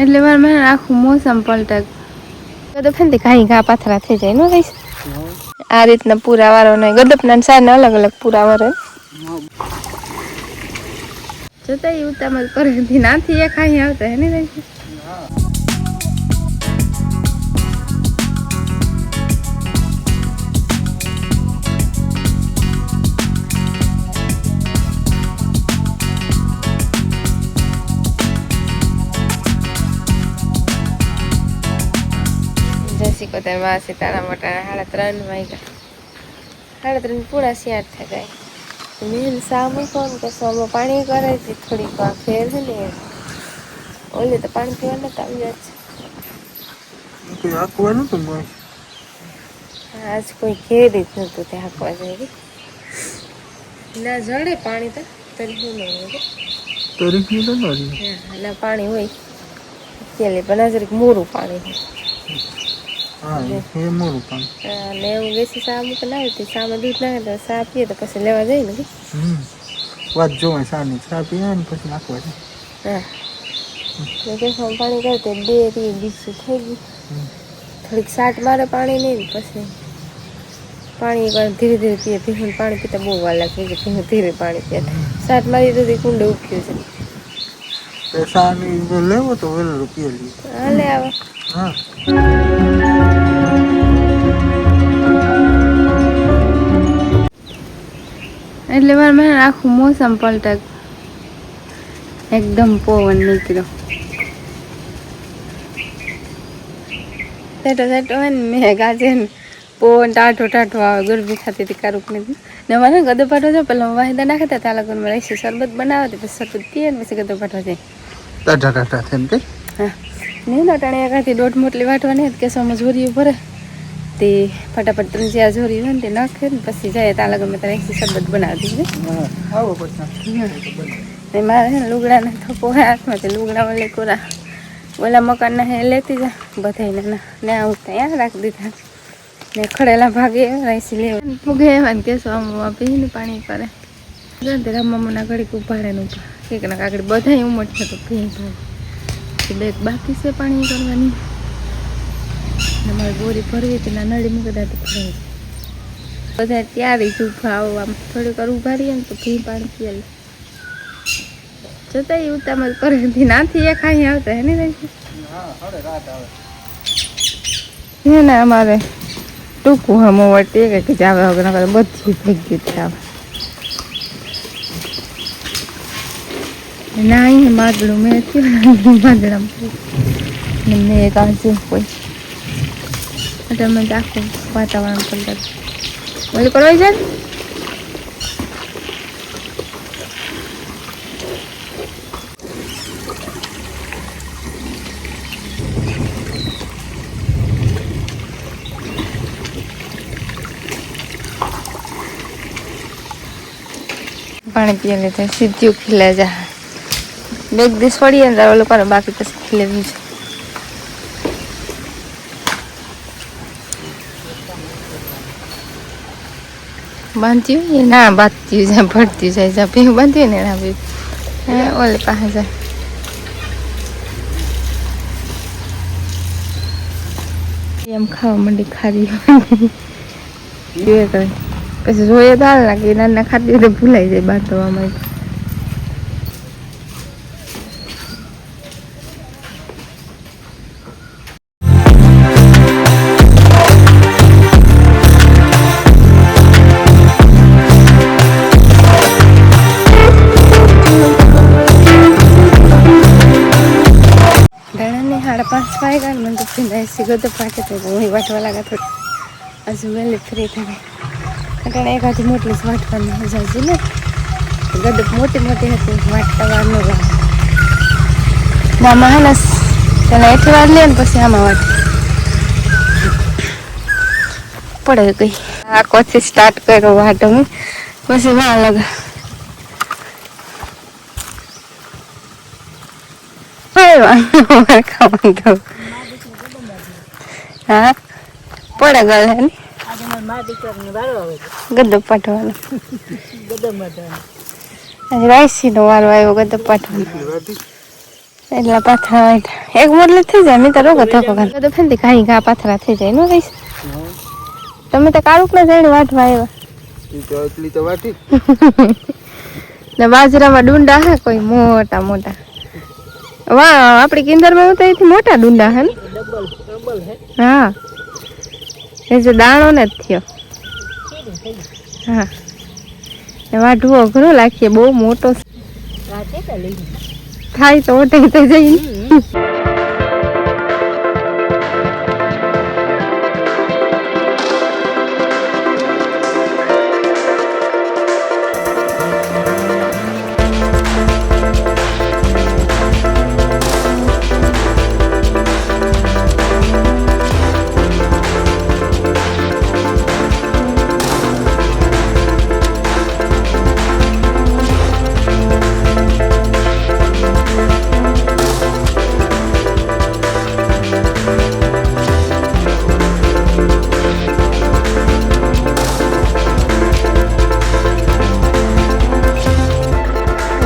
એટલે મારે આખું મોસમ પલટે ગદપ ને કાંઈ ઘા પાથરા થઈ જાય ને કઈશ આ રીતના પૂરા વાળો નહીં ગદપના સાને અલગ અલગ પૂરા વાળો જોતા ઉતામળ કરે નાથી એ ખાઈ આવતા હે ને સિકોતેર માં સીતારા મોટા 3:30 વાગ્યા 3:30 પૂરા શિયાર થઈ જાય મેન સામું કોણ કે સોમાં પાણી કરે છે થોડીક વાર ફેર છે ને ઓલે તો પાણી પીવા નતા આવી જાય આખવાનું તો આજ કોઈ ખેરી જ નતું તે હાંકવા જાય ના જડે પાણી તો તરી ના પાણી હોય કેલે પણ જરીક મોરું પાણી ને એવું બેસી સા મૂકે ના આવતી સામે દૂધ નાખે તો સા પીએ તો પછી લેવા જાય ને વાત જોવાય સાની ચા પીએ ને પછી નાખવા જાય હા કેસમાં પાણી કરતે ડેરી બીજું થઈ ગયું થોડીક સાટ મારે પાણી નહીં પછી પાણી ધીરે ધીરે પીએ ભીનું પાણી પીતા બહુ વાર લાગે કે ભીનું ધીરે પાણી પીએ સાટ મારી તો કુંડે ઉઠ્યું છે સાની લેવો તો વેલો પીએ હા લે આવો હા એટલે મારે આખું મોસમ પલટે એકદમ પવન નીકળ્યો સેટો સેટો હોય ને મેં ગાજે ને પવન ટાઢો ટાઢો આવે ગરબી થતી હતી કારુક નથી ને મારે ગદો પાઠો છે પેલા વાહિદા નાખતા ત્યાં લગનમાં રહેશે શરબત બનાવતી પછી શરબત પીએ ને પછી ગદો પાઠો જાય ટાઢા ટાઢા થઈને કઈ હા નહીં ના ટાણે એકાથી 1.5 મોટલી વાટવાની કે સમજ જોરી ભરે તે ફટાફટ 3-4 જોરી હોય ને તે નાખે ને પછી જાય ત્યાં લગનમાં તારે એસી શરબત બનાવતી છે મારે છે ને લુગડાને થપ્પો હોય હાથમાં તે લુગડા વળે કોરા ઓલા મકાનના હે લેતી જા બધાને ને આવું ત્યાં રાખી દીધા ને ખડેલા ભાગે રાઈસી લેવા પૂગે એવા ને કેસો આમ પીને પાણી કરે તે રમવાના ઘડીક ઉભાડે ને ઉભા કે ના કાકડી બધા ઉમટ છે તો પી ભાઈ બે બાકી છે પાણી કરવાની મારે બોરી ભરવી હતી ના નળી મૂકી દાતી ભરાઈ બધા ત્યારે જ ઉભા આવો આમ થોડીક વાર ઉભા રહીએ ને તો ઘી પાણી પીએ જોતા ઉતામળ કરે નાથી એ ખાઈ આવતા હે ને હે ને અમારે ટૂંકું હમો વટી કે જાવે વગર બધી થઈ ગયું છે ના અહીંયા માદડું મેં થયું માદડામાં મેં કાંસી કોઈ એટલે મેં આખું વાતાવરણ પલટાર ઓલી કરવાય છે પાણી પીએ લેते સીધું ખીલે જા બે દિવસ પડીએ ને ઓલું કરો બાકી પછી ખીલેવું છે બાંધ્યું એ ના બાંધ્યું જાય ભરતી જાય જા ભીંગ બાંધ્યું ને ના ભાઈ ઓલે પાસે જાય એમ ખાવા માંડી ખારી જોઈએ કરે પછી જોઈએ તો હાલ લાગે નાના ખાતી તો ભૂલાઈ જાય બાંધવામાં ધાણાને 5:30 વાગ્યા મને તો ભીંડાઈ ગયો પાકે તો હું વાટવા લાગ્યા થોડી હજુ વહેલી ફ્રી થઈ એટલે એકાથી મોટલી જ વાટવાની મજા છે ને ગદપ મોટી મોટી હતી વાટતા વાર ન લાગે મામા હે તેને એથી વાર લે ને પછી આમાં વાટ પડે ગઈ આ કોથી સ્ટાર્ટ કર્યો વાટ હું પછી વાર લાગે ખાવાનું હા પડે ગળ હે ને ગદપ પાઠવાનો રાઈસી નો વારો આવ્યો ગદપ પાઠવાનો એટલા પાથરા વાળા એક મોટલે થઈ જાય. મેં તો રોગો ધોકો ખાધો તો ફેંથી ઘાઈ ઘા પાથરા થઈ જાય. નો રહીશ તમે તો કાળુક ના જઈને વાટવા આવ્યા. એટલી તો વાટી ને બાજરામાં ડુંડા હે કોઈ મોટા મોટા. વાહ આપડી કિંદર માં તો એથી મોટા ડુંડા હે ને. ડબલ હે. હા એ જે દાણો ને જ થયો. હા વાઢવો અઘરો લાગીએ બહુ મોટો થાય તો ઓટે તો જઈ.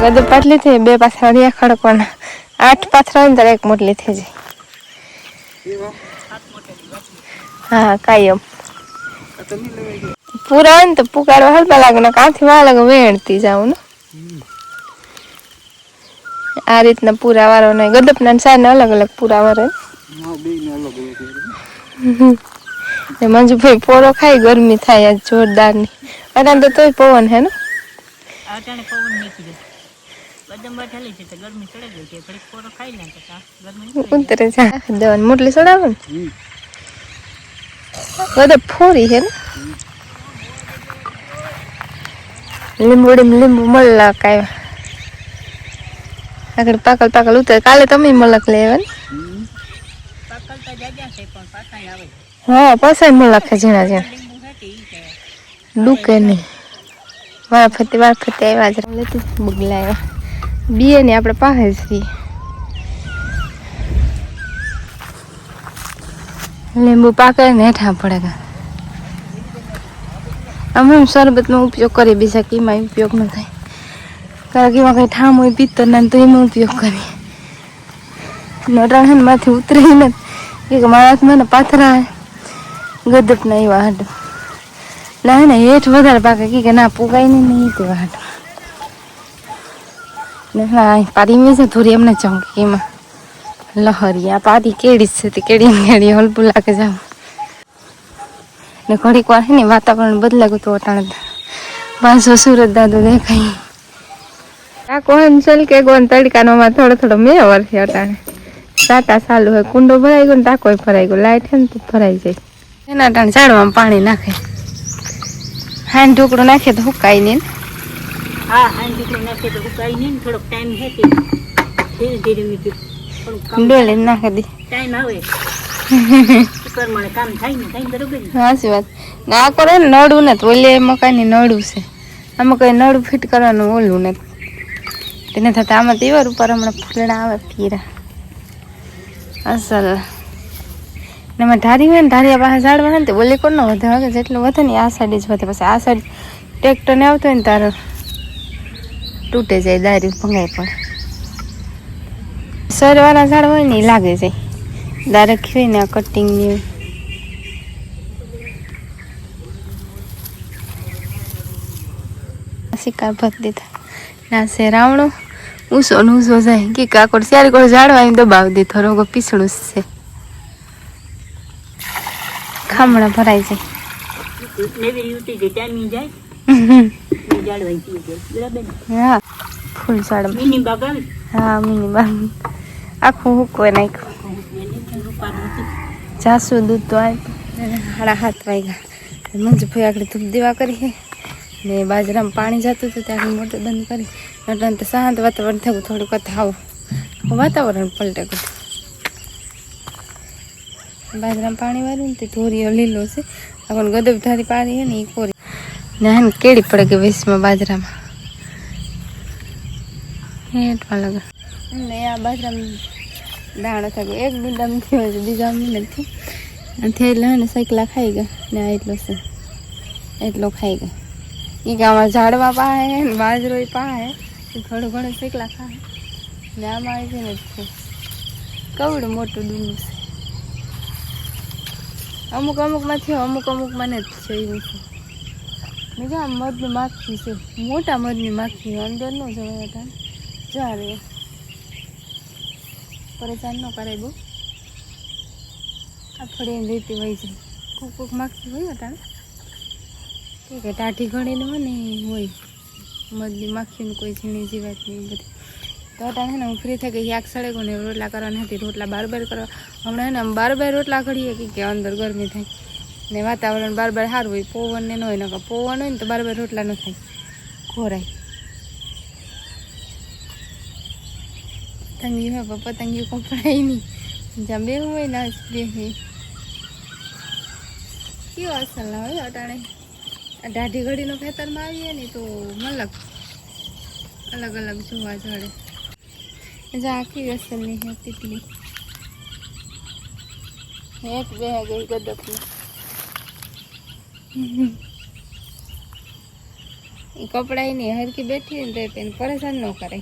ગદુ પાટલી થઈ બે પાથરા રહ્યા ખડકવાના 8 પાથરા હોય ને ત્યારે એક મોટલી થઈ જાય. હા કાયમ પૂરા હોય ને તો પુકારવા હલતા લાગે ને કાંથી વા લાગે વેણતી જાઉં ને આ રીતના પૂરા વાળો નહીં. ગદપ ના સાર ને અલગ અલગ પૂરા વાળો ને મંજુભાઈ પોરો ખાઈ ગરમી થાય જોરદાર ની અટાણ તો તોય પવન હે ને ઉતરે દવા મોટલી સડાવે ને બધા ફોરી હે ને લીંબુ મળલા કાય આગળ પાકલ પાકલ ઉતરે. કાલે તમે મલક લેવા ને હા પાછા મલક ઝીણા ઝીણા ડૂકે નહીં વાર ફરતી આવ્યા જ લેતી બગલા આવ્યા બીએ ને આપણે પાસે છીએ. લીંબુ પાકે ને હેઠા પડે અમે શરબતનો ઉપયોગ કરીએ બીજા કીમાં ઉપયોગ ન થાય કારણ કે એમાં કંઈ ઠામ હોય પિત્તર ના તો એમાં ઉપયોગ કરીએ. નટાણ માંથી ઉતરે ને કે મારા મને પાથરા ગદપ ના એવા હાડ ના ને હેઠ વધારે પાકે કે ના પુગાય નહીં તે હાડ ને હા પારી મેં છે થોડી એમને ચમકી એમાં લહરી આ પારી કેડી છે તે કેડી હલપું લાગે જાવ ને ઘડીક વાર ને વાતાવરણ બદલાયું તો અટાણે પાછો સુરત દાદો દેખાય. આ કોણ ચલ કે કોણ તડકાનો થોડો મેવર છે અટાણે સાટા ચાલુ હોય કુંડો ભરાઈ ગયો ને ટાંકો ભરાઈ ગયો લાઈટ હે ને તો ભરાઈ જાય. એના અટાણે ઝાડવામાં પાણી નાખે હાન ઢોકળો નાખે તો હુકાય નહીં. હા હાન ઢોકળો નાખે તો હુકાય નહીં. થોડોક ટાઈમ હે તે ધીરે ધીરે મીઠું ડોલે નાખી દે ટાઈમ આવે પ્રમાણે કામ થાય ને થાય બરોબર. સાચી વાત ના કરે ને નળું ને તો ઓલે મકાઈની નળું છે આમાં કઈ નળું ફિટ કરવાનું ઓલું ને તેને થતા આમાં તેવાર ઉપર હમણાં ફૂલડા આવે ફીરા અસલ ને એમાં ધારી હોય ને ધારિયા પાસે ઝાડવા હોય ને તો ઓલી કોણ ન વધે વાગે જેટલું વધે ને આ સાઈડ જ વધે. પછી આ સાઈડ ટ્રેક્ટર ને આવતો હોય ને તારો તૂટે જાય દારી ભંગાઈ પડે. સરવાળા ઝાડ હોય ને એ લાગે જાય દારક હોય ને આ કટિંગ ની શિકાર ભરી દીધા ના છે રાવણો ઊંસો ને ઊંસો જાય કે કાકોડ સારી કોઈ ઝાડવા એમ દબાવી દીધો રોગો પીસળું છે ખામણા ભરાઈ જાય. હા ફૂલ ઝાડ મિની બાગ આવે. હા મિની બાગ આખું હુકવે નાખ્યું. જાસુ દૂધ તો આપ્યું 7:30 વાગ્યા મંજુભાઈ આગળ ધૂપ દેવા કરી ને બાજરામાં પાણી જતું હતું ત્યાં મોટર બંધ કરી નટન તો શાંત વાતાવરણ થયું થોડુંક થાવ વાતાવરણ પલટે ગયું. બાજરામાં પાણી વાળ્યું ને તે ધોરીઓ લીલો છે આપણને ગદબ ધારી પાડી ને એ કોરી ને હે કેળી પડે કે વેસમાં બાજરામાં હેઠવા લગે ને આ બાજરામાં દાણો થઈ ગયો. એક ડુંડામાં થયો છે બીજા નથી થયેલા ને સૈકલા ખાઈ ગયા ને આ એટલો છે એટલો ખાઈ ગયા. એ કે આમાં ઝાડવા પાહે ને બાજરો પાહે થોડું ઘણું શેકલા ખાય ને આમાં આવી છે ને કવડું મોટું ડૂનું છે. અમુક અમુકમાં થયો, અમુકમાં નથી છે એવું છે. ને જો આમ મધની માખી છે, મોટા મધની માખી અંદર ન જવાય હતા જા રે પરેશાન ન કરે બહુ. આ ફળી રીતે વહી જાય. કોક માખી હોય હતા કે ટાઢી ઘડીને હોય ને હોય મધની માખીનું કોઈ ઝીણી જીવાત નહીં બધી. તો અટાણે છે ને હું ફ્રી થઈ ગઈ શાક સળે ગયો ને રોટલા કરવાના હતી. રોટલા બાર કરવા હમણાં ને આમ બાર રોટલા કરીએ કે અંદર ગરમી થાય ને વાતાવરણ બાર સારું હોય, પવન ને ન હોય. નકર પવન હોય ને તો બાર રોટલા ન થાય, ખોરાય. પતંગી હોય પણ પતંગી કપડાય નહીં, જ્યાં બે હોય ને બે કેવો અસર ના હોય અટાણે. દાઢી ઘડીનો ખેતરમાં આવીએ ને તો મલક અલગ અલગ જોવા જડે. આખી અસરની હે તીતલી એક બે ગઈ ગદપની. એ કપડાય નહીં હરકી બેઠી ને તો એને પરેશાન ન કરે.